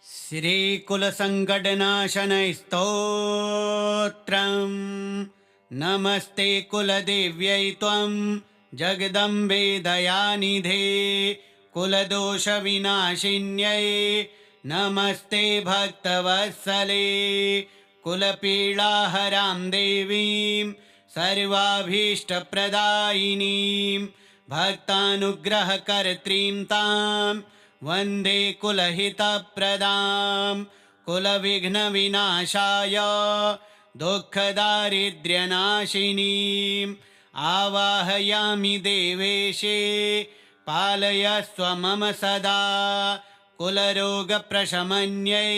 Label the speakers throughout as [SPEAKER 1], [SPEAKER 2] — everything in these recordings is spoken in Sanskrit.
[SPEAKER 1] श्रीकुलसङ्कटनाशनैस्तोत्रम्। नमस्ते कुलदेव्यै त्वं जगदम्बे दयानिधे कुलदोषविनाशिन्यै नमस्ते भक्तवत्सले कुलपीडाहरां देवीं सर्वाभीष्टप्रदायिनीं भक्तानुग्रहकर्त्रीं तां वन्दे कुलहितप्रदां कुलविघ्नविनाशाय दुःखदारिद्र्यनाशिनीम् आवाहयामि देवेशे पालयस्व मम सदा कुलरोगप्रशमन्यै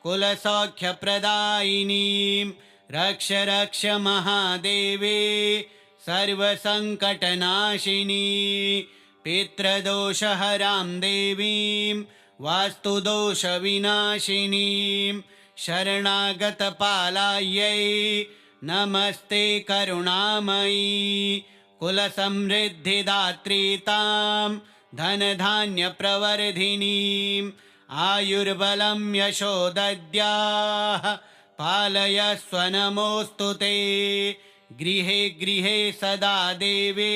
[SPEAKER 1] कुलसौख्यप्रदायिनीं रक्ष रक्ष महादेवे सर्वसङ्कटनाशिनी पितृदोषहरां देवीं वास्तुदोषविनाशिनीं शरणागतपालायै नमस्ते करुणामयी कुलसमृद्धिदात्री तां धनधान्यप्रवर्धिनीं आयुर्बलं यशोदद्याः पालयस्व नमोऽस्तु ते गृहे गृहे सदा देवे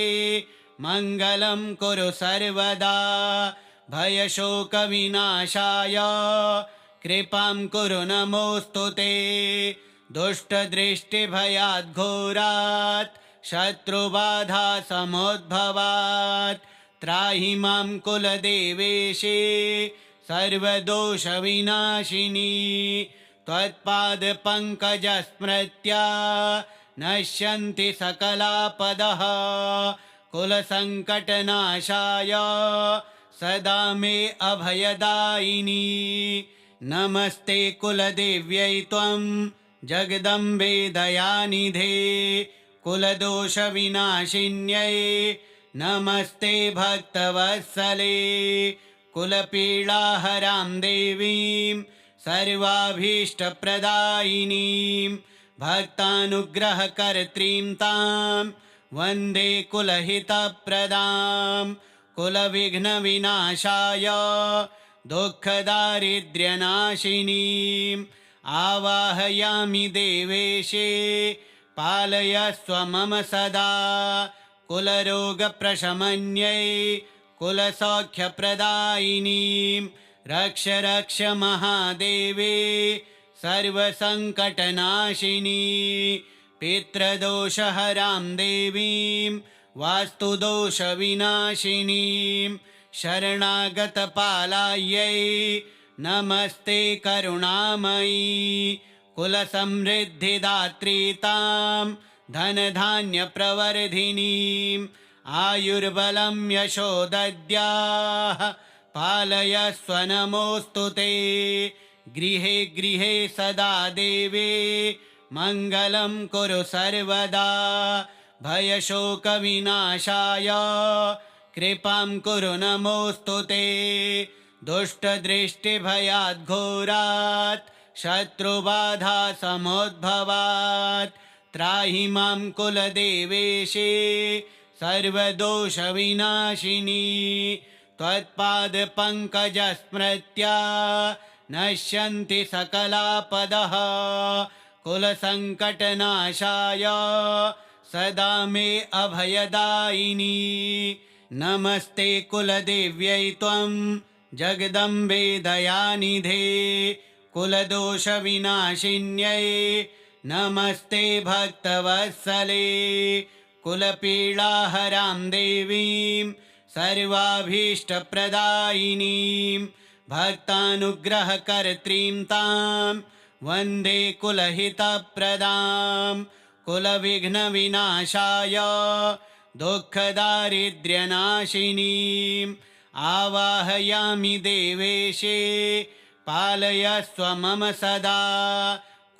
[SPEAKER 1] मङ्गलं कुरु सर्वदा भयशोकविनाशाय कृपां कुरु नमोऽस्तु ते दुष्टदृष्टिभयाद्घोरात् शत्रुबाधासमुद्भवात् त्राहि मां कुलदेवेशे सर्वदोषविनाशिनी त्वत्पादपङ्कजस्मृत्या नश्यन्ति सकलापदः कुलसङ्कटनाशाय सदा मे अभयदायिनी नमस्ते कुलदेव्यै त्वं जगदम्बे दयानिधे कुलदोषविनाशिन्यै नमस्ते भक्तवत्सले कुलपीडाहरां देवीं सर्वाभीष्टप्रदायिनीं भक्तानुग्रहकर्त्रीं तां वन्दे कुलहितप्रदां कुलविघ्नविनाशाय दुःखदारिद्र्यनाशिनीम् आवाहयामि देवेशे पालयस्व मम सदा कुलरोगप्रशमन्यै कुलसौख्यप्रदायिनीं रक्ष रक्ष महादेवे सर्वसङ्कटनाशिनी पितृदोषहरां देवीं वास्तुदोषविनाशिनीं शरणागतपालायै नमस्ते करुणामयी कुलसमृद्धिदात्री तां धनधान्यप्रवर्धिनीं आयुर्बलं यशोदद्याः पालयस्व नमोऽस्तु ते गृहे गृहे सदा देवे मङ्गलं कुरु सर्वदा भयशोकविनाशाय कृपां कुरु नमोऽस्तु ते दुष्टदृष्टिभयाद्घोरात् शत्रुबाधासमुद्भवात् त्राहि मां कुलदेवेशे सर्वदोषविनाशिनी त्वत्पादपङ्कजस्मृत्या नश्यन्ति सकलापदः कुलसङ्कटनाशाय सदा मे अभयदायिनी नमस्ते कुलदेव्यै त्वं जगदम्बे दयानिधे कुलदोषविनाशिन्यै नमस्ते भक्तवत्सले कुलपीडाहरां देवीं सर्वाभीष्टप्रदायिनीं भक्तानुग्रहकर्त्रीं तां वन्दे कुलहितप्रदां कुलविघ्नविनाशाय दुःखदारिद्र्यनाशिनीम् आवाहयामि देवेशे पालयस्व मम सदा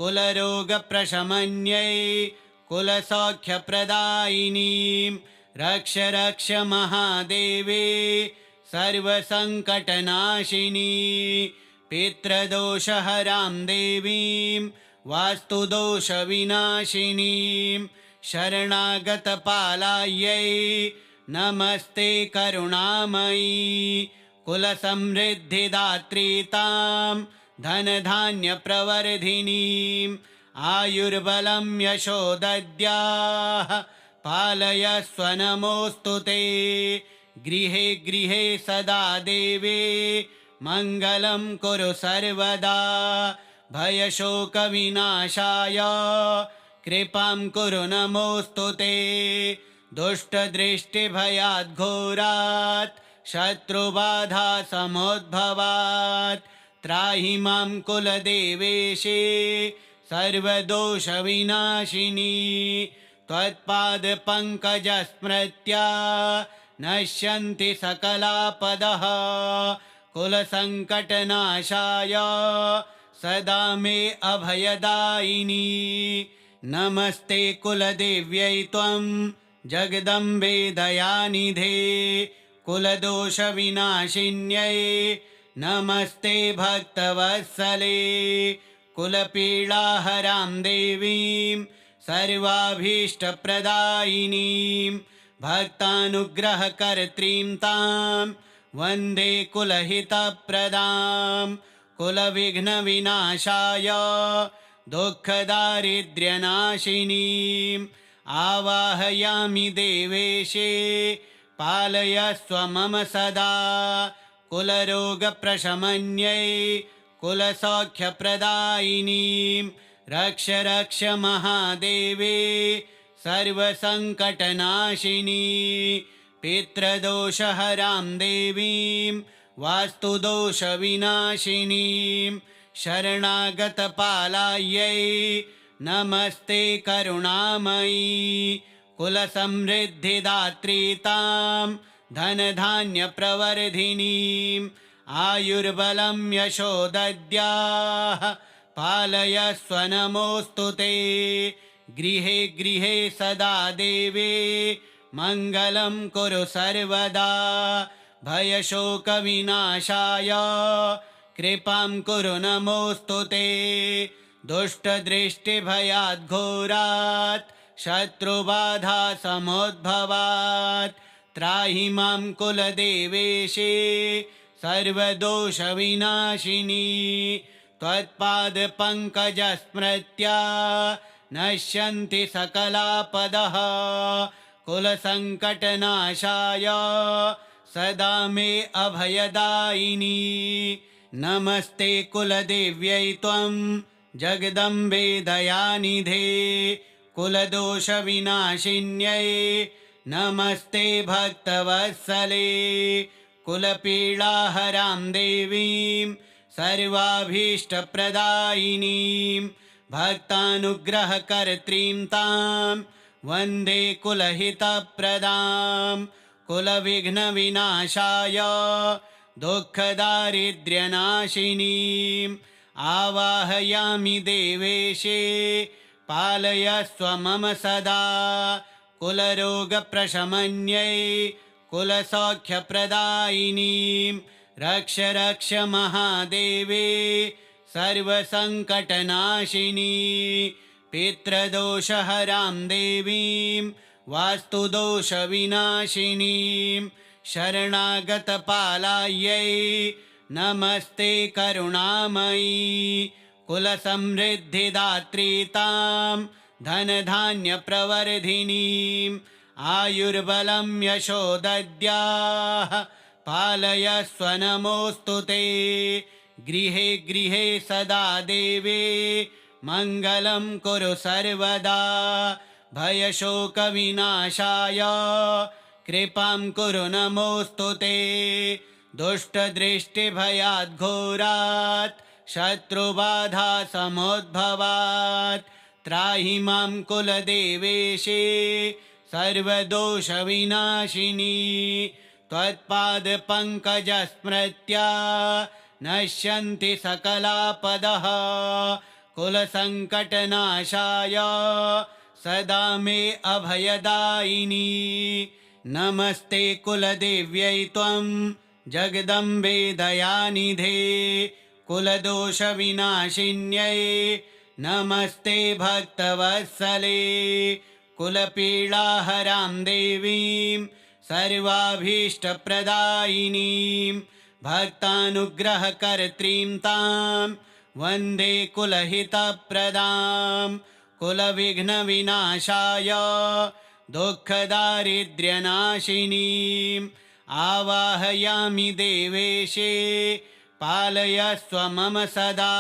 [SPEAKER 1] कुलरोगप्रशमन्यै कुलसौख्यप्रदायिनीं रक्ष रक्ष महादेवे सर्वसङ्कटनाशिनी पितृदोषहरां देवीं वास्तुदोषविनाशिनीं शरणागतपालायै नमस्ते करुणामयी कुलसमृद्धिदात्री तां धनधान्यप्रवर्धिनीम् आयुर्बलं यशो दद्याः पालयस्व नमोऽस्तु ते। गृहे गृहे सदा देवे मङ्गलं कुरु सर्वदा भयशोकविनाशाय कृपां कुरु नमोऽस्तु ते। दुष्टदृष्टिभयाद्घोरात् शत्रुबाधा समुद्भवात् त्राहि मां कुलदेवेशे सर्वदोषविनाशिनी। त्वत्पादपङ्कजस्मृत्या नश्यन्ति सकलापदः कुलसङ्कटनाशाय सदा मे अभयदायिनी। नमस्ते कुलदेव्यै त्वं जगदम्बे दयानिधे कुलदोषविनाशिन्यै नमस्ते भक्तवत्सले। कुलपीडाहरां देवीं सर्वाभीष्टप्रदायिनीं भक्तानुग्रहकर्त्रीं तां वन्दे कुलहितप्रदां। कुलविघ्नविनाशाय दुःखदारिद्र्यनाशिनीम् आवाहयामि देवेशे पालयस्व मम सदा। कुलरोगप्रशमन्यै कुलसौख्यप्रदायिनीं रक्ष रक्ष महादेवे सर्वसङ्कटनाशिनी। पितृदोषहरां देवीं वास्तुदोषविनाशिनीं शरणागतपालायै नमस्ते करुणामयी। कुलसमृद्धिदात्री तां धनधान्यप्रवर्धिनीम् आयुर्बलं यशो दद्याः पालयस्व नमोऽस्तु ते। गृहे गृहे सदा देवे मङ्गलं कुरु सर्वदा भयशोकविनाशाय कृपां कुरु नमोऽस्तु ते। दुष्टदृष्टिभयाद्घोरात् शत्रुबाधा समुद्भवात् त्राहि मां कुलदेवेशे सर्वदोषविनाशिनी। त्वत्पादपङ्कजस्मृत्या नश्यन्ति सकलापदः कुलसङ्कटनाशाय सदा मे अभयदायिनी। नमस्ते कुलदेव्यै त्वं जगदम्बे दयानिधे कुलदोषविनाशिन्यै नमस्ते भक्तवत्सले। कुलपीडाहरां देवीं सर्वाभीष्टप्रदायिनीं भक्तानुग्रहकर्त्रीं तां वन्दे कुलहितप्रदां। कुलविघ्नविनाशाय दुःखदारिद्र्यनाशिनीम् आवाहयामि देवेशे पालयस्व मम सदा। कुलरोगप्रशमन्यै कुलसौख्यप्रदायिनीं रक्ष रक्ष महादेवे सर्वसङ्कटनाशिनी। पितृदोषहरां देवीं वास्तुदोषविनाशिनीं शरणागतपालायै नमस्ते करुणामयी। कुलसमृद्धिदात्री तां धनधान्यप्रवर्धिनीम् आयुर्बलं यशो दद्याः पालयस्व नमोऽस्तु ते। गृहे गृहे सदा देवे मङ्गलं कुरु सर्वदा भयशोकविनाशाय कृपां कुरु नमोऽस्तु ते। दुष्टदृष्टिभयाद्घोरात् शत्रुबाधा समुद्भवात् त्राहि मां कुलदेवेशे सर्वदोषविनाशिनी। त्वत्पादपङ्कजस्मृत्या नश्यन्ति सकलापदः कुलसङ्कटनाशाय सदा मे अभयदायिनी। नमस्ते कुलदेव्यै त्वं जगदम्बे दयानिधे कुलदोषविनाशिन्यै नमस्ते भक्तवत्सले। कुलपीडाहरां देवीं सर्वाभीष्टप्रदायिनीं भक्तानुग्रहकर्त्रीं तां वन्दे कुलहितप्रदां कुलविघ्नविनाशाय दुःखदारिद्र्यनाशिनीम् आवाहयामि देवेशे पालयस्व मम सदा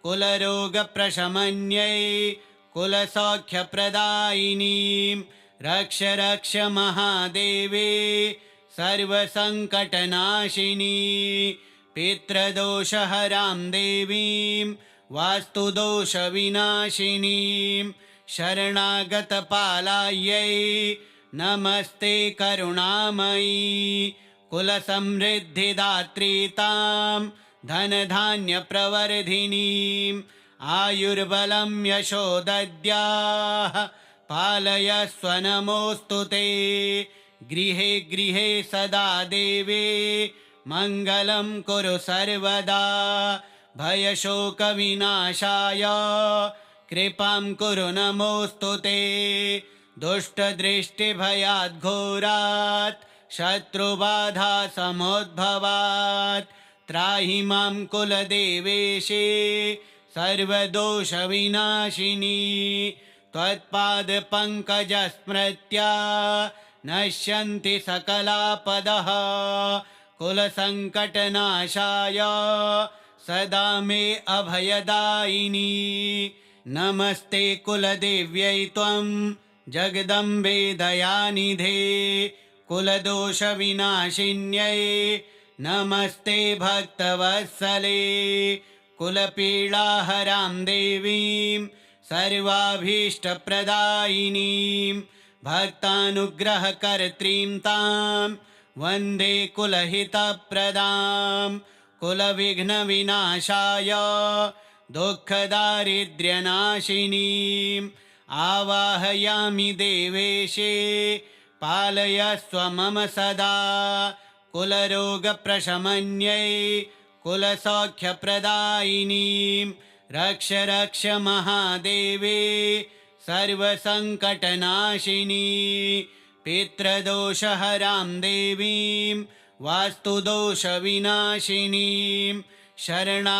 [SPEAKER 1] कुलरोगप्रशमन्यै कुलसौख्यप्रदायिनीं रक्ष रक्ष महादेवे सर्वसङ्कटनाशिनी पितृदोषहरां देवीं वास्तुदोषविनाशिनीं शरणागतपालायै नमस्ते करुणामयी कुलसमृद्धिदात्री तां धनधान्यप्रवर्धिनीम् आयुर्बलं यशो दद्याः पालयस्व नमोऽस्तु ते गृहे गृहे सदा देवे मङ्गलं कुरु सर्वदा भयशोकविनाशाय कृपां कुरु नमोऽस्तु ते दुष्टदृष्टिभयाद्घोरात् शत्रुबाधासमुद्भवात् त्राहि मां कुलदेवेशे सर्वदोषविनाशिनी त्वत्पादपङ्कजस्मृत्या नश्यन्ति सकलापदः कुलसङ्कटनाशाय सदा मे अभयदायिनी नमस्ते कुलदेव्यै त्वं जगदम्बे दयानिधे कुलदोषविनाशिन्यै नमस्ते भक्तवत्सले कुलपीडाहरां देवीं सर्वाभीष्टप्रदायिनीं भक्तानुग्रहकर्त्रीं तां वन्दे कुलहितप्रदां कुलविघ्नविनाशाय दुःखदारिद्र्यनाशिनीम् आवाहयामि देवेशे पालयस्व मम सदा कुलरोगप्रशमन्यै कुलसौख्यप्रदायिनीं रक्ष रक्ष महादेवे सर्वसङ्कटनाशिनी पितृदोषहरां देवीं वास्तुदोषविनाशिनीं शरणागतपालायै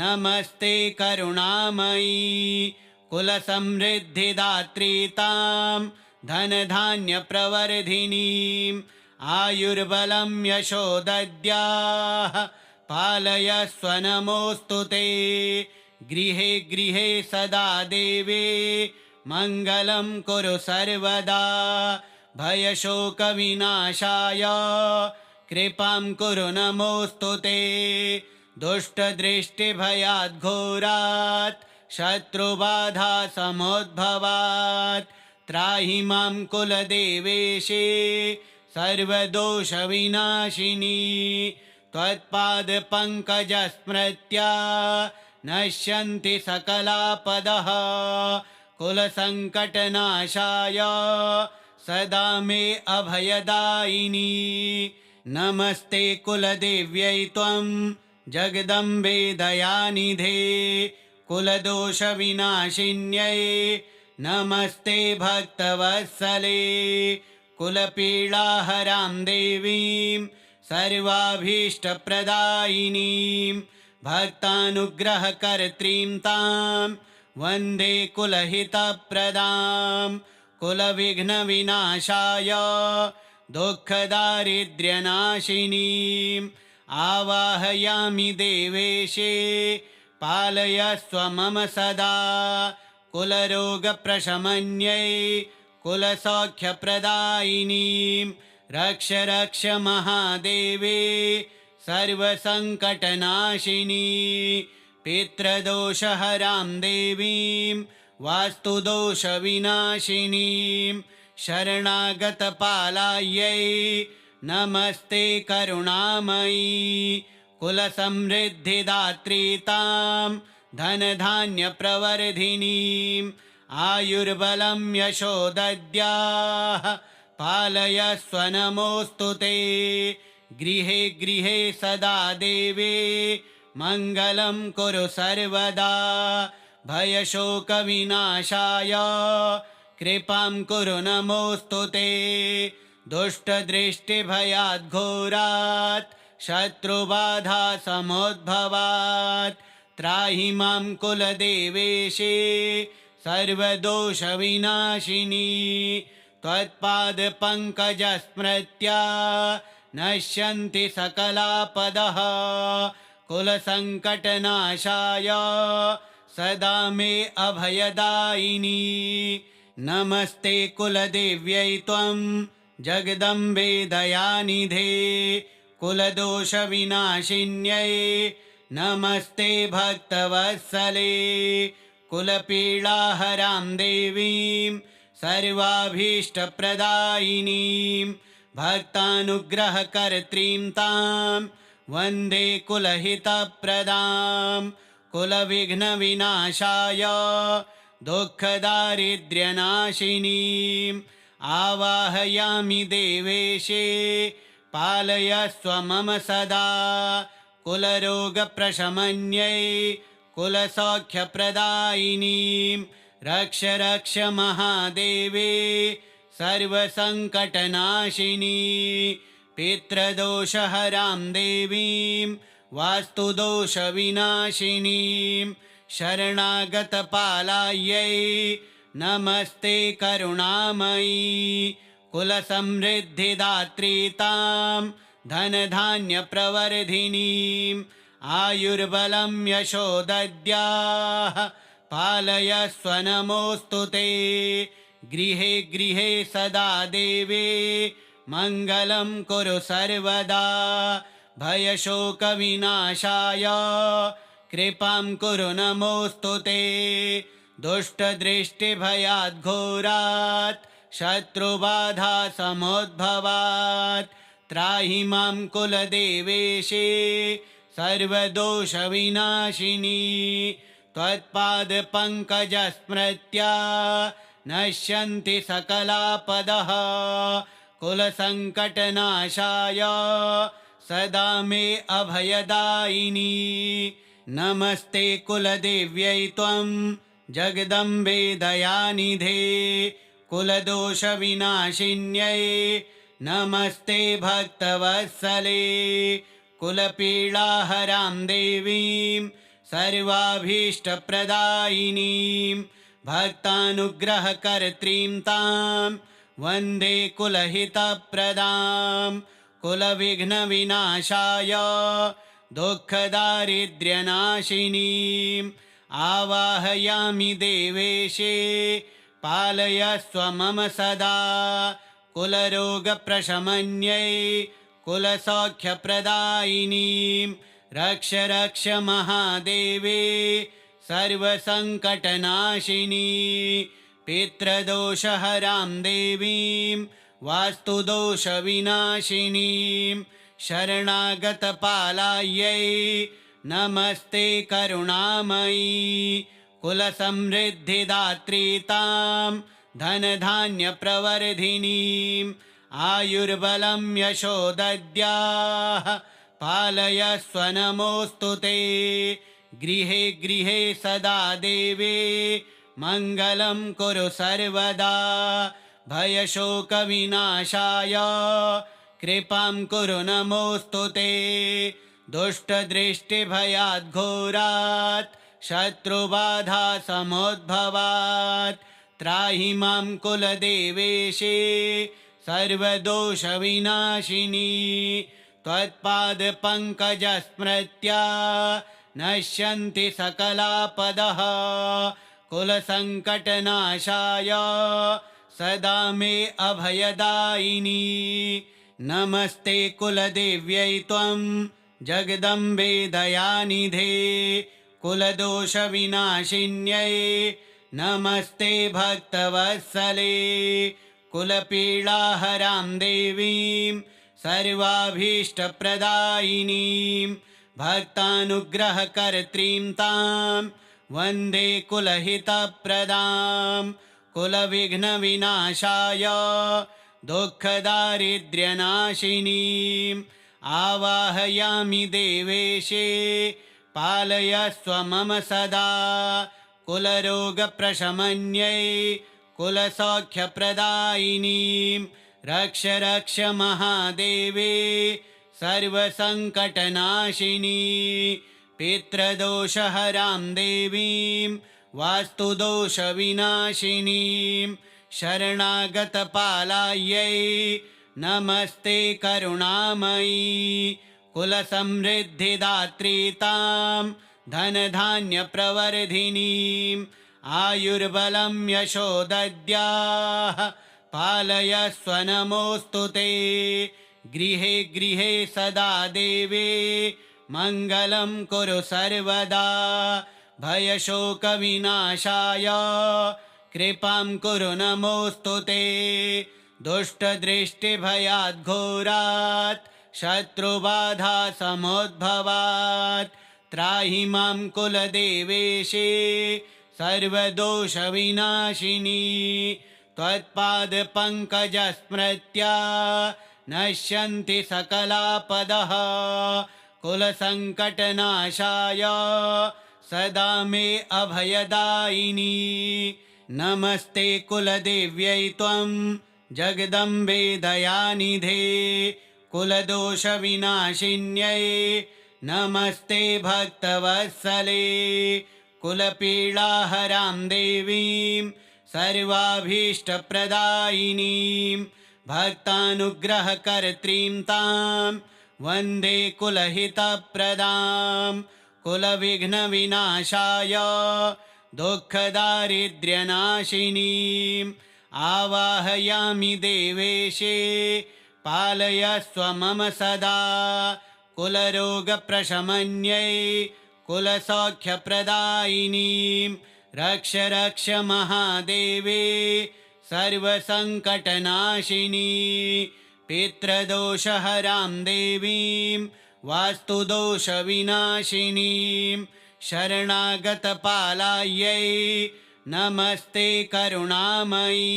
[SPEAKER 1] नमस्ते करुणामयी कुलसमृद्धिदात्री तां धनधान्यप्रवर्धिनीम् आयुर्बलं यशो दद्याः पालयस्व नमोऽस्तु ते गृहे गृहे सदा देवे मङ्गलं कुरु सर्वदा भयशोकविनाशाय कृपां कुरु नमोऽस्तु ते दुष्टदृष्टिभयाद्घोरात् शत्रुबाधासमुद्भवात् त्राहि मां कुलदेवेशे सर्वदोषविनाशिनी त्वत्पादपङ्कजस्मृत्या नश्यन्ति सकलापदः कुलसङ्कटनाशाय सदा मे अभयदायिनी नमस्ते कुलदेव्यै त्वं जगदम्बे दयानिधे कुलदोषविनाशिन्यै नमस्ते भक्तवत्सले कुलपीडाहरां देवीं सर्वाभीष्टप्रदायिनीं भक्तानुग्रहकर्त्रीं तां वन्दे कुलहितप्रदां कुलविघ्नविनाशाय दुःखदारिद्र्यनाशिनीम् आवाहयामि देवेशे पालयस्व मम सदा कुलरोगप्रशमन्यै कुलसौख्यप्रदायिनीं रक्ष रक्ष महादेवे सर्वसङ्कटनाशिनी पितृदोषहरां देवीं वास्तुदोषविनाशिनीं शरणागतपालायै नमस्ते करुणामयी कुलसमृद्धिदात्री तां धनधान्यप्रवर्धिनीम् आयुर्बलं यशो दद्याः पालयस्व नमोऽस्तु ते गृहे गृहे सदा देवे मङ्गलं कुरु सर्वदा भयशोकविनाशाय कृपां कुरु नमोऽस्तु ते दुष्टदृष्टिभयाद्घोरात् शत्रुबाधा समुद्भवात् त्राहि मां कुलदेवेशे सर्वदोषविनाशिनी त्वत्पादपङ्कजस्मृत्या नश्यन्ति सकलापदः कुलसङ्कटनाशाय सदा मे अभयदायिनी नमस्ते कुलदेव्यै त्वं जगदम्बे दयानिधे कुलदोषविनाशिन्यै नमस्ते भक्तवत्सले कुलपीडाहरां देवीं सर्वाभीष्टप्रदायिनीं भक्तानुग्रहकर्त्रीं तां वन्दे कुलहितप्रदां कुलविघ्नविनाशाय दुःखदारिद्र्यनाशिनीम् आवाहयामि देवेशे पालयस्व मम सदा कुलरोगप्रशमन्यै कुलसौख्यप्रदायिनीं रक्ष रक्ष महादेवे सर्वसङ्कटनाशिनी पितृदोषहरां देवीं वास्तुदोषविनाशिनीं शरणागतपालायै नमस्ते करुणामयी कुलसमृद्धिदात्री तां धनधान्यप्रवर्धिनीम् आयुर्बलं यशो दद्याः पालयस्व नमोऽस्तु ते गृहे गृहे सदा देवे मङ्गलं कुरु सर्वदा भयशोकविनाशाय कृपां कुरु नमोऽस्तु ते दुष्टदृष्टिभयाद्घोरात् शत्रुबाधा समुद्भवात् त्राहि मां कुलदेवेशे सर्वदोषविनाशिनी त्वत्पादपङ्कजस्मृत्या नश्यन्ति सकलापदः कुलसङ्कटनाशाय सदा मे अभयदायिनी नमस्ते कुलदेव्यै त्वं जगदम्बे दयानिधे कुलदोषविनाशिन्यै नमस्ते भक्तवत्सले कुलपीडाहरां देवीं सर्वाभीष्टप्रदायिनीं भक्तानुग्रहकर्त्रीं तां वन्दे कुलहितप्रदां कुलविघ्नविनाशाय दुःखदारिद्र्यनाशिनीम् आवाहयामि देवेशे पालयस्व मम सदा कुलरोगप्रशमन्यै कुलसौख्यप्रदायिनीं रक्ष रक्ष महादेवे सर्वसङ्कटनाशिनी पितृदोषहरां देवीं वास्तुदोषविनाशिनीं शरणागतपालायै नमस्ते करुणामयी कुलसमृद्धिदात्री तां धनधान्यप्रवर्धिनीम् आयुर्बलं यशो दद्याः पालयस्व नमोऽस्तु ते गृहे गृहे सदा देवे मङ्गलं कुरु सर्वदा भयशोकविनाशाय कृपां कुरु नमोऽस्तु ते दुष्टदृष्टिभयाद्घोरात् शत्रुबाधा समुद्भवात् त्राहि मां कुलदेवेशे सर्वदोषविनाशिनी त्वत्पादपङ्कजस्मृत्या नश्यन्ति सकलापदः कुलसङ्कटनाशाय सदा मे अभयदायिनी नमस्ते कुलदेव्यै त्वं जगदम्बे दयानिधे कुलदोषविनाशिन्यै नमस्ते भक्तवत्सले कुलपीडाहरां देवीं सर्वाभीष्टप्रदायिनीं भक्तानुग्रहकर्त्रीं तां वन्दे कुलहितप्रदां कुलविघ्नविनाशाय दुःखदारिद्र्यनाशिनीम् आवाहयामि देवेशे पालयस्व मम सदा कुलरोगप्रशमन्यै कुलसौख्यप्रदायिनीं रक्ष रक्ष महादेवे सर्वसङ्कटनाशिनी पितृदोषहरां देवीं वास्तुदोषविनाशिनीं शरणागतपालायै नमस्ते करुणामयी कुलसमृद्धिदात्री तां धनधान्यप्रवर्धिनीम् आयुर्बलं यशो दद्याः पालयस्व नमोऽस्तु ते गृहे गृहे सदा देवे मङ्गलं कुरु सर्वदा भयशोकविनाशाय कृपां कुरु नमोऽस्तु ते दुष्टदृष्टिभयाद्घोरात् शत्रुबाधासमुद्भवात् त्राहि मां कुलदेवेशे सर्वदोषविनाशिनी त्वत्पादपङ्कजस्मृत्या नश्यन्ति सकलापदः कुलसङ्कटनाशाय सदा मे अभयदायिनी नमस्ते कुलदेव्यै त्वं जगदम्बे दयानिधे कुलदोषविनाशिन्यै नमस्ते भक्तवत्सले कुलपीडाहरां देवीं सर्वाभीष्टप्रदायिनीं भक्तानुग्रहकर्त्रीं तां वन्दे कुलहितप्रदां कुलविघ्नविनाशाय दुःखदारिद्र्यनाशिनीम् आवाहयामि देवेशे पालयस्व मम सदा कुलरोगप्रशमन्यै कुलसौख्यप्रदायिनीं रक्ष रक्ष महादेवे सर्वसङ्कटनाशिनी पितृदोषहरां देवीं वास्तुदोषविनाशिनीं शरणागतपालायै नमस्ते करुणामयी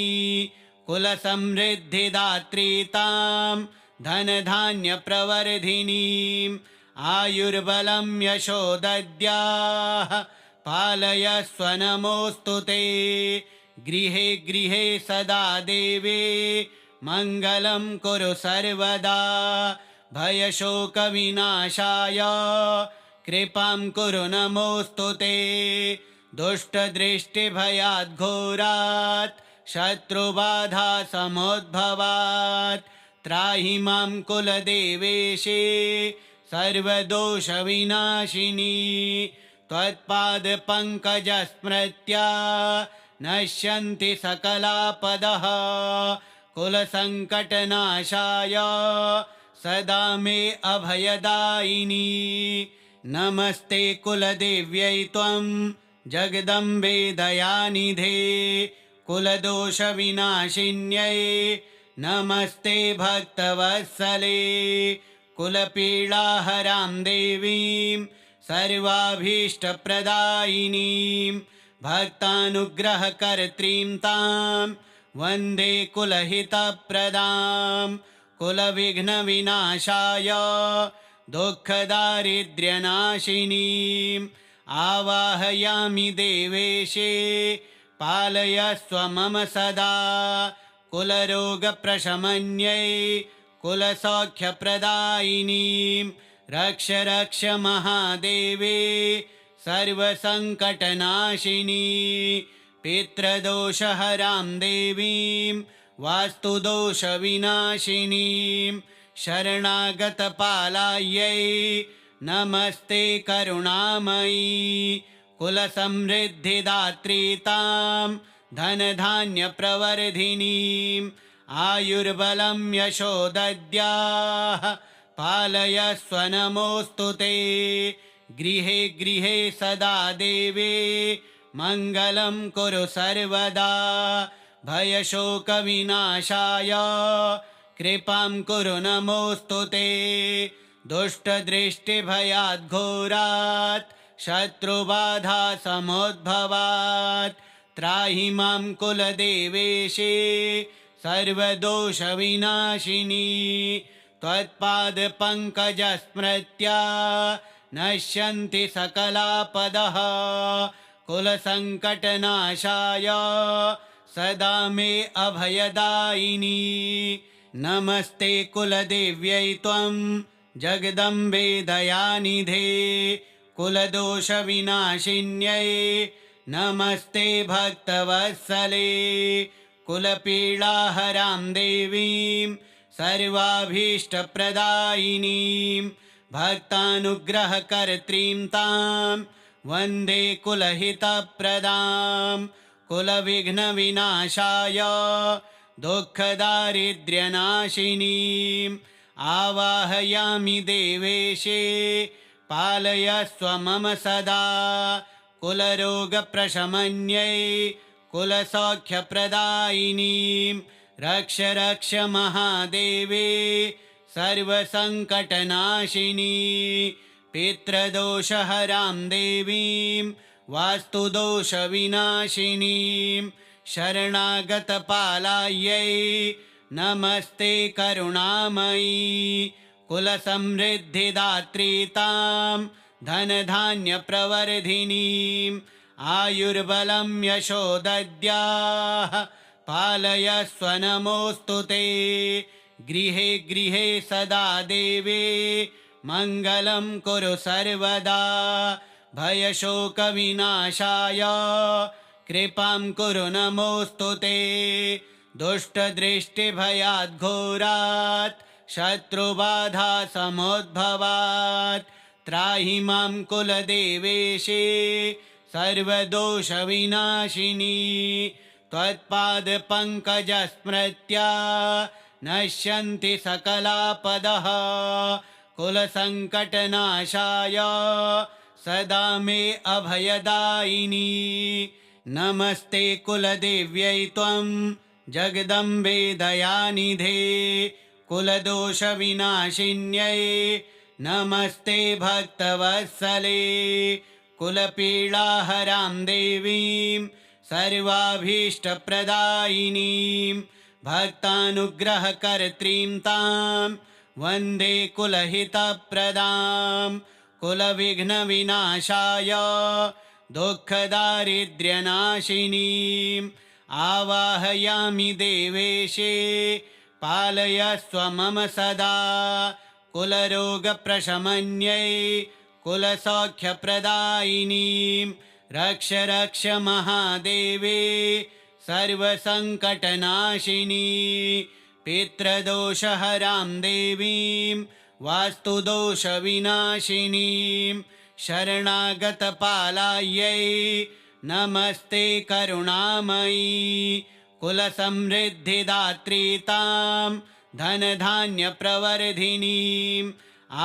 [SPEAKER 1] कुलसमृद्धिदात्री तां धनधान्यप्रवर्धिनीम् आयुर्बलं यशो दद्याः पालयस्व नमोऽस्तु ते गृहे गृहे सदा देवे मङ्गलं कुरु सर्वदा भयशोकविनाशाय कृपां कुरु नमोऽस्तु ते दुष्टदृष्टिभयाद्घोरात् शत्रुबाधासमुद्भवात् त्राहि मां कुलदेवेशे सर्वदोषविनाशिनी त्वत्पादपङ्कजस्मृत्या नश्यन्ति सकलापदः कुलसङ्कटनाशाय सदा मे अभयदायिनी नमस्ते कुलदेव्यै त्वं जगदम्बे दयानिधे कुलदोषविनाशिन्यै नमस्ते भक्तवत्सले कुलपीडाहरां देवीं सर्वाभीष्टप्रदायिनीं भक्तानुग्रहकर्त्रीं तां वन्दे कुलहितप्रदां कुलविघ्नविनाशाय दुःखदारिद्र्यनाशिनीम् आवाहयामि देवेशे पालयस्व मम सदा कुलरोगप्रशमन्यै कुलसौख्यप्रदायिनीं रक्ष रक्ष महादेवे सर्वसङ्कटनाशिनी पितृदोषहरां देवीं वास्तुदोषविनाशिनीं शरणागतपालायै नमस्ते करुणामयी कुलसमृद्धिदात्री तां धनधान्यप्रवर्धिनीम् आयुर्बलं यशो दद्याः पालयस्व नमोऽस्तु ते गृहे गृहे सदा देवे मङ्गलं कुरु सर्वदा भयशोकविनाशाय कृपां कुरु नमोऽस्तु ते दुष्टदृष्टिभयाद्घोरात् शत्रुबाधासमुद्भवात् त्राहि मां कुलदेवेशे सर्वदोषविनाशिनी त्वत्पादपङ्कजस्मृत्या नश्यन्ति सकलापदः कुलसङ्कटनाशाय सदा मे अभयदायिनी नमस्ते कुलदेव्यै त्वं जगदम्बे दयानिधे कुलदोषविनाशिन्यै नमस्ते भक्तवत्सले कुलपीडाहरां देवीं सर्वाभीष्टप्रदायिनीं भक्तानुग्रहकर्त्रीं तां वन्दे कुलहितप्रदां कुलविघ्नविनाशाय दुःखदारिद्र्यनाशिनीम् आवाहयामि देवेशे पालयस्व मम सदा कुलरोगप्रशमन्यै कुलसौख्यप्रदायिनीं रक्ष रक्ष महादेवे सर्वसङ्कटनाशिनी पितृदोषहरां देवीं वास्तुदोषविनाशिनीं शरणागतपालायै नमस्ते करुणामयी कुलसमृद्धिदात्री तां धनधान्यप्रवर्धिनीं आयुर्बलं यशो दद्याः पालयस्व नमोऽस्तु ते गृहे गृहे सदा देवे मङ्गलं कुरु सर्वदा भयशोकविनाशाय कृपां कुरु नमोऽस्तु ते दुष्टदृष्टिभयाद्घोरात् शत्रुबाधासमुद्भवात् त्राहि मां कुलदेवेशे सर्वदोषविनाशिनी त्वत्पादपङ्कजस्मृत्या नश्यन्ति सकलापदः कुलसङ्कटनाशाय सदा मे अभयदायिनी नमस्ते कुलदेव्यै त्वं जगदम्बे दयानिधे कुलदोषविनाशिन्यै नमस्ते भक्तवत्सले कुलपीडाहरां देवीं सर्वाभीष्टप्रदायिनीं भक्तानुग्रहकर्त्रीं तां वन्दे कुलहितप्रदां कुलविघ्नविनाशाय दुःखदारिद्र्यनाशिनीम् आवाहयामि देवेशे पालयस्व मम सदा कुलरोगप्रशमन्यै कुलसौख्यप्रदायिनीं रक्ष रक्ष महादेवे सर्वसङ्कटनाशिनी पितृदोषहरां देवीं वास्तुदोषविनाशिनीं शरणागतपालायै नमस्ते करुणामयी कुलसमृद्धिदात्री तां धनधान्यप्रवर्धिनीं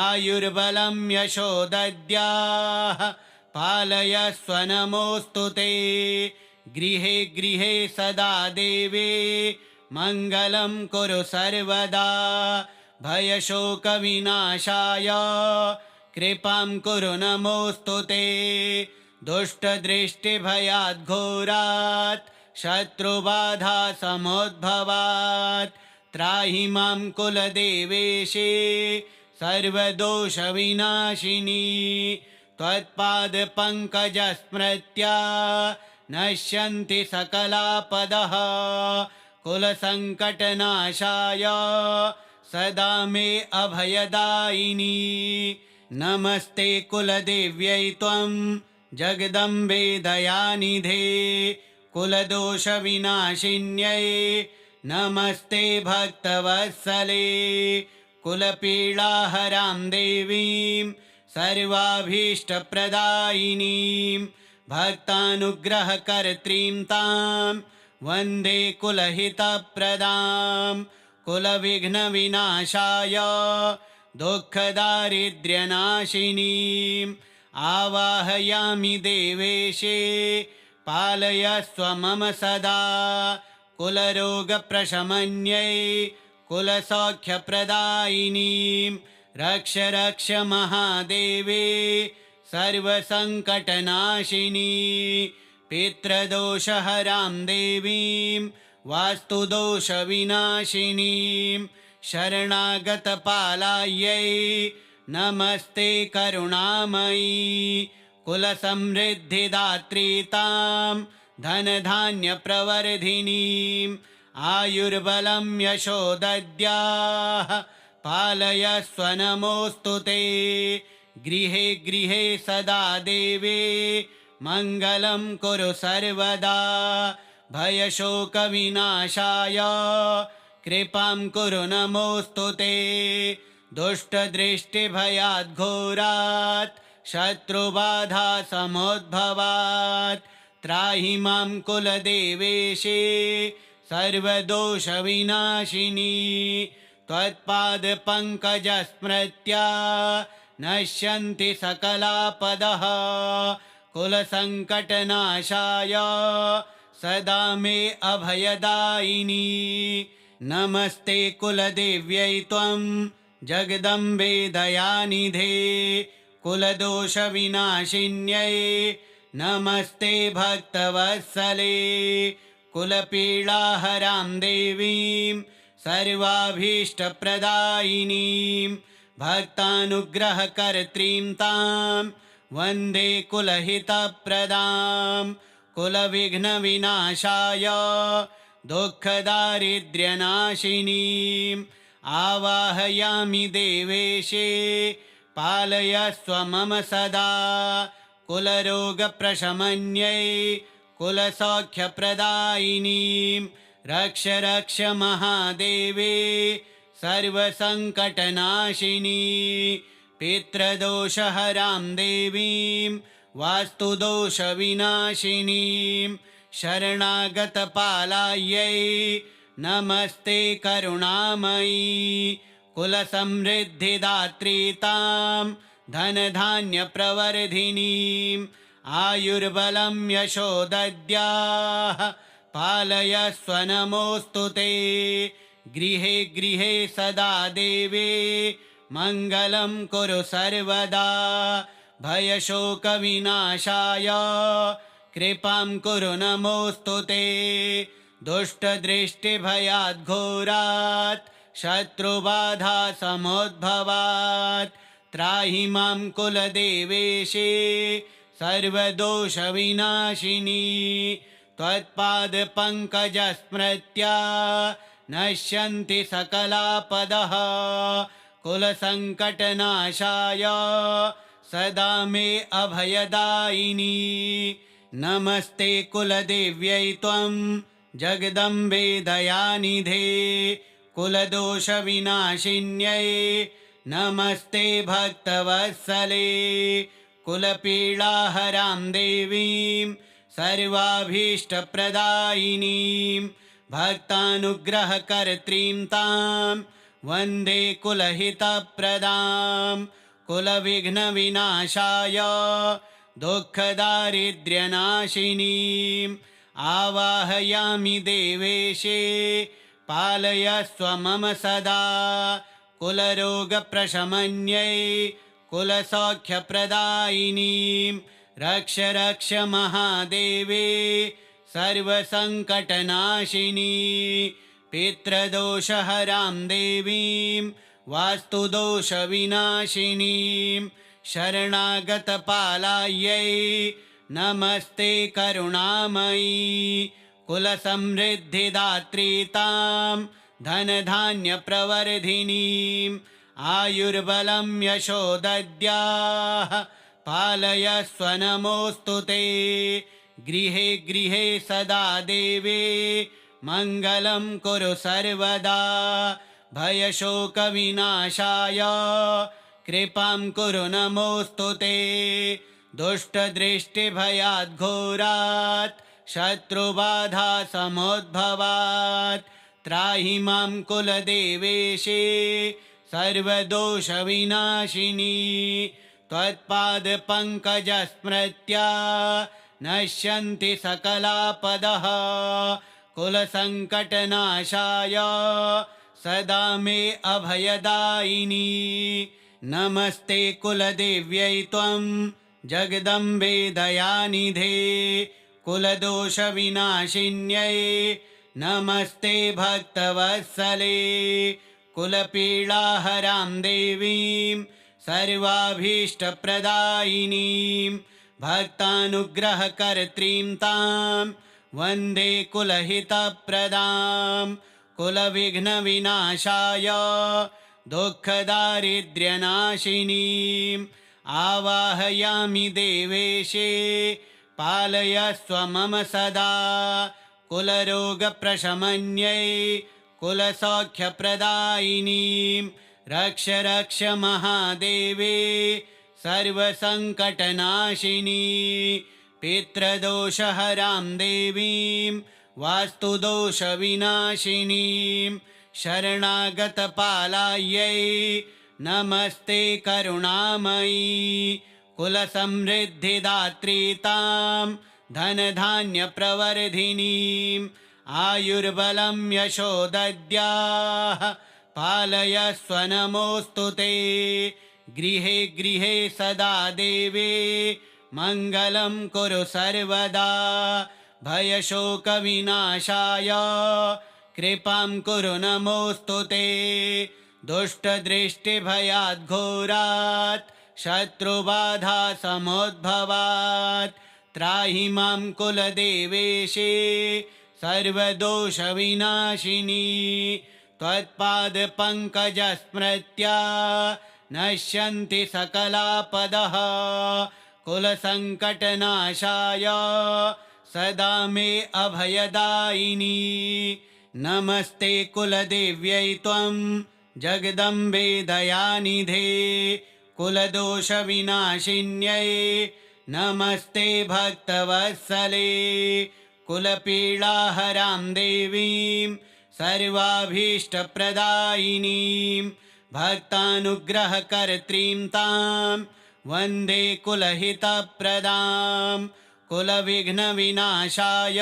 [SPEAKER 1] आयुर्बलं यशो दद्याः पालयस्व नमोऽस्तु ते गृहे गृहे सदा देवे मङ्गलं कुरु सर्वदा भयशोकविनाशाय कृपां कुरु नमोऽस्तु ते दुष्टदृष्टिभयाद्घोरात् शत्रुबाधासमुद्भवात् त्राहि मां कुलदेवेशे सर्वदोषविनाशिनी त्वत्पादपङ्कजस्मृत्या नश्यन्ति सकलापदः कुलसङ्कटनाशाय सदा मे अभयदायिनी नमस्ते कुलदेव्यै त्वं जगदम्बे दयानिधे कुलदोषविनाशिन्यै नमस्ते भक्तवत्सले कुलपीडाहरां देवीं सर्वाभीष्टप्रदायिनीं भक्तानुग्रहकर्त्रीं तां वन्दे कुलहितप्रदां कुलविघ्नविनाशाय दुःखदारिद्र्यनाशिनीम् आवाहयामि देवेशे पालयस्व मम सदा कुलरोगप्रशमन्यै कुलसौख्यप्रदायिनीं रक्ष रक्ष महादेवे सर्वसङ्कटनाशिनी पितृदोषहरां देवीं वास्तुदोषविनाशिनीं शरणागतपालायै नमस्ते करुणामयी कुलसमृद्धिदात्री तां धनधान्यप्रवर्धिनीं आयुर्बलं यशोदद्याः पालयस्व नमोऽस्तु ते। गृहे गृहे सदा देवे मङ्गलं कुरु सर्वदा। भयशोकविनाशाय कृपां कुरु नमोऽस्तु ते। दुष्टदृष्टिभयाद्घोरात् शत्रुबाधासमुद्भवात् त्राहि मां कुलदेवेशे सर्वदोषविनाशिनी। त्वत्पादपङ्कजस्मृत्या नश्यन्ति सकलापदः। कुलसङ्कटनाशाय सदा मे अभयदायिनी। नमस्ते कुलदेव्यै त्वं जगदम्बे दयानिधे। कुलदोषविनाशिन्यै नमस्ते भक्तवत्सले। कुलपीडाहरां देवीं सर्वाभीष्टप्रदायिनीं भक्तानुग्रहकर्त्रीं तां वन्दे कुलहितप्रदां। कुलविघ्नविनाशाय दुःखदारिद्र्यनाशिनीम् आवाहयामि देवेशे पालयस्व मम सदा। कुलरोगप्रशमन्यै कुलसौख्यप्रदायिनीं रक्ष रक्ष महादेवे सर्वसङ्कटनाशिनी। पितृदोषहरां देवीं वास्तुदोषविनाशिनीं शरणागतपालायै नमस्ते करुणामयी। कुलसमृद्धिदात्री तां धनधान्यप्रवर्धिनीं आयुर्बलं यशोदद्याः पालयस्व नमोऽस्तु ते। गृहे गृहे सदा देवे मङ्गलं कुरु सर्वदा। भयशोकविनाशाय कृपां कुरु नमोऽस्तु ते। दुष्टदृष्टिभयाद्घोरात् शत्रुबाधासमुद्भवात् त्राहि मां कुलदेवेशे सर्वदोषविनाशिनी। त्वत्पादपङ्कजस्मृत्या नश्यन्ति सकलापदः। कुलसङ्कटनाशाय सदा मे अभयदायिनी। नमस्ते कुलदेव्यै त्वं जगदम्बे दयानिधे। कुलदोषविनाशिन्यै नमस्ते भक्तवत्सले। कुलपीडाहरां देवीं सर्वाभीष्टप्रदायिनीं भक्तानुग्रहकर्त्रीं तां वन्दे कुलहितप्रदां। कुलविघ्नविनाशाय दुःखदारिद्र्यनाशिनीम् आवाहयामि देवेशे पालयस्व मम सदा। कुलरोगप्रशमन्यै कुलसौख्यप्रदायिनीं रक्ष रक्ष महादेवे सर्वसङ्कटनाशिनी। पितृदोषहरां देवीं वास्तुदोषविनाशिनीं शरणागतपालायै नमस्ते करुणामयी। कुलसमृद्धिदात्री तां धनधान्यप्रवर्धिनीं आयुर्बलं यशोदद्याः पालयस्व नमोऽस्तु ते। गृहे गृहे सदा देवे मङ्गलं कुरु सर्वदा। भयशोकविनाशाय कृपां कुरु नमोऽस्तु ते। दुष्टदृष्टिभयाद्घोरात् शत्रुबाधासमुद्भवात् त्राहि मां कुलदेवेशे सर्वदोषविनाशिनी। त्वत्पादपङ्कजस्मृत्या नश्यन्ति सकलापदः। कुलसङ्कटनाशाय सदा मे अभयदायिनी। नमस्ते कुलदेव्यै त्वं जगदम्बे दयानिधे। कुलदोषविनाशिन्यै नमस्ते भक्तवत्सले। कुलपीडाहरां देवीं सर्वाभीष्टप्रदायिनीं भक्तानुग्रहकर्त्रीं तां वन्दे कुलहितप्रदां कुलविघ्नविनाशाय दुःखदारिद्र्यनाशिनीम् आवाहयामि देवेशे पालयस्व मम सदा कुलरोगप्रशमन्यै कुलसौख्यप्रदायिनीं रक्ष रक्ष महादेवे सर्वसङ्कटनाशिनी पितृदोषहरां देवीं वास्तुदोषविनाशिनीं शरणागतपालायै नमस्ते करुणामयी कुलसमृद्धिदात्री तां धनधान्यप्रवर्धिनीं आयुर्बलं यशोदद्याः पालयस्व नमोऽस्तु ते गृहे गृहे सदा देवे मङ्गलं कुरु सर्वदा भयशोकविनाशाय कृपां कुरु नमोऽस्तु ते दुष्टदृष्टिभयाद्घोरात् शत्रुबाधासमुद्भवात् त्राहि मां कुलदेवेशे सर्वदोषविनाशिनी त्वत्पादपङ्कजस्मृत्या नश्यन्ति सकलापदः कुलसङ्कटनाशाय सदा मे अभयदायिनी नमस्ते कुलदेव्यै त्वं जगदम्बे दयानिधे कुलदोषविनाशिन्यै नमस्ते भक्तवत्सले कुलपीडाहरां देवीं सर्वाभीष्टप्रदायिनीं भक्तानुग्रहकर्त्रीं तां वन्दे कुलहितप्रदां कुलविघ्नविनाशाय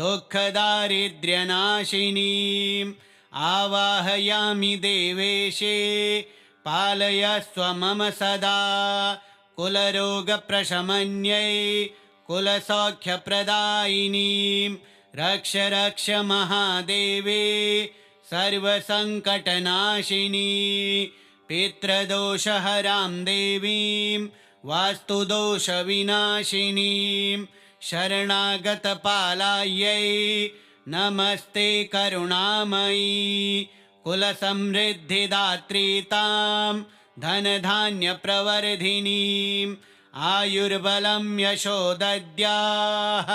[SPEAKER 1] दुःखदारिद्र्यनाशिनीम् आवाहयामि देवेशे पालयस्व मम सदा कुलरोगप्रशमन्यै कुलसौख्यप्रदायिनीं रक्ष रक्ष महादेवे सर्वसङ्कटनाशिनी पितृदोषहरां देवीं वास्तुदोषविनाशिनीं शरणागतपालायै नमस्ते करुणामयी कुलसमृद्धिदात्री तां धनधान्यप्रवर्धिनीं आयुर्बलं यशोदद्याः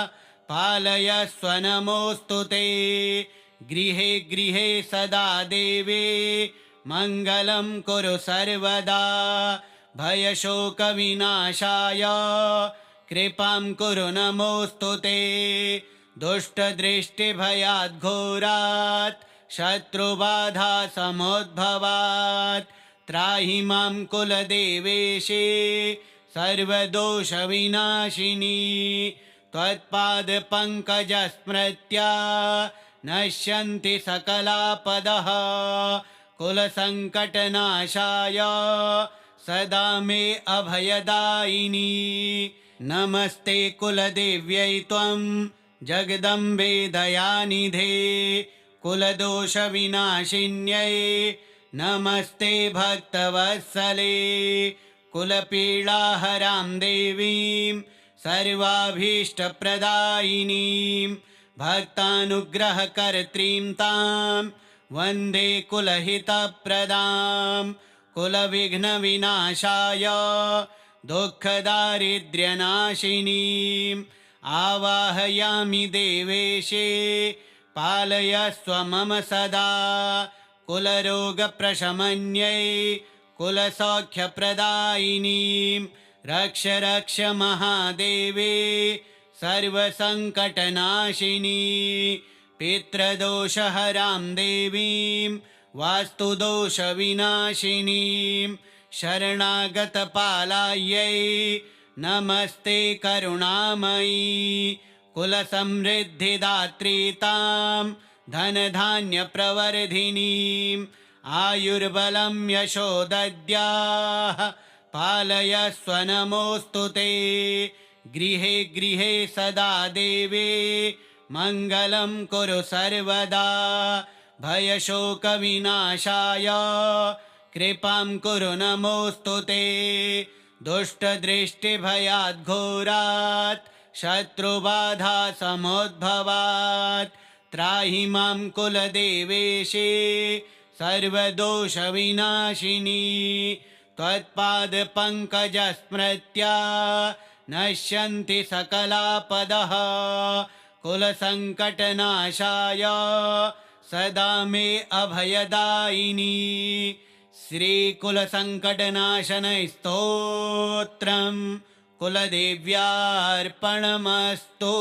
[SPEAKER 1] पालयस्व नमोऽस्तु ते गृहे गृहे सदा देवे मङ्गलं कुरु सर्वदा भयशोकविनाशाय कृपां कुरु नमोऽस्तु ते दुष्टदृष्टिभयाद्घोरात् शत्रुबाधासमुद्भवात् त्राहि मां कुलदेवेशे सर्वदोषविनाशिनी त्वत्पादपङ्कजस्मृत्या नश्यन्ति सकलापदः कुलसङ्कटनाशाय सदा मे अभयदायिनी नमस्ते कुलदेव्यै त्वं जगदम्बे दयानिधे कुलदोषविनाशिन्यै नमस्ते भक्तवत्सले कुलपीडाहरां देवीं सर्वाभीष्टप्रदायिनीं भक्तानुग्रहकर्त्रीं तां वन्दे कुलहितप्रदां कुलविघ्नविनाशाय दुःखदारिद्र्यनाशिनीम् आवाहयामि देवेशे पालयस्व मम सदा कुलरोगप्रशमन्यै कुलसौख्यप्रदायिनीं रक्ष रक्ष महादेवे सर्वसङ्कटनाशिनी पितृदोषहरां देवीं वास्तुदोषविनाशिनीं शरणागतपालायै नमस्ते करुणामयी कुलसमृद्धिदात्री तां धनधान्यप्रवर्धिनीं आयुर्बलं यशोदद्याः पालयस्व नमोऽस्तु ते गृहे गृहे सदा देवे मङ्गलं कुरु सर्वदा भयशोकविनाशाय कृपां कुरु नमोऽस्तु ते दुष्टदृष्टिभयाद्घोरात् शत्रुबाधा समुद्भवात् त्राहि मां कुलदेवेशे सर्वदोषविनाशिनी त्वत्पादपङ्कजस्मृत्या नश्यन्ति सकलापदः कुलसङ्कटनाशाय सदा मे अभयदायिनी श्रीकुलसङ्कटनाशनस्तोत्रम् कुलदेव्यार्पणमस्तु।